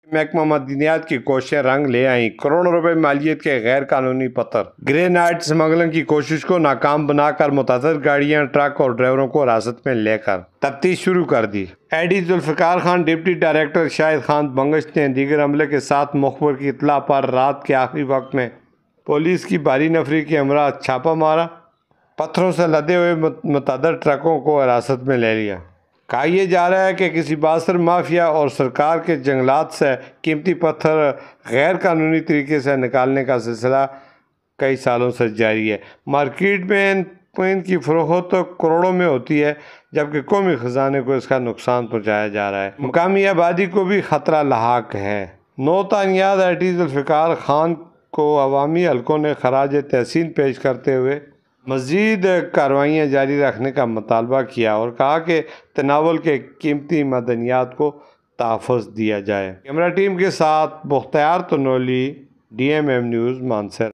महकमा मदनियात की कोशिशें रंग ले आई। करोड़ों रुपए मालियत के गैर कानूनी पत्थर। ग्रेनाइट स्मगलिंग की कोशिश को नाकाम बनाकर मुतादिद गाड़ियां, ट्रक और ड्राइवरों को हिरासत में लेकर तफ्तीश शुरू कर दी। ED Zulfikar Khan, deputy director Shahid Khan Bangash ने दीगर अमले के साथ मुखबिर की इत्तला पर रात के आखिरी वक्त में पुलिस की भारी नफरी के हमरा छापा मारा। पत्थरों से लदे हुए मुतअद्दिद ट्रकों को हिरासत में ले लिया। कहा यह जा रहा है कि किसी बासर माफिया और सरकार के जंगलात से कीमती पत्थर गैर कानूनी तरीके से निकालने का सिलसिला कई सालों से जारी है। मार्केट में इनकी फरोख्त तो करोड़ों में होती है, जबकि कौमी खजाने को इसका नुकसान पहुँचाया जा रहा है। मुकामी आबादी को भी खतरा लाहक है। 9 तानियात एडी जुल्फिकार खान को अवामी हलकों ने खराज तहसीन पेश करते हुए मज़ीद कार्रवाइयाँ जारी रखने का मुतालबा किया और कहा कि तनावुल के कीमती मदनियात को तहफ़्फ़ुज़ दिया जाए। कैमरा टीम के साथ मुख्तार तनोली, DMM न्यूज़, मानसर।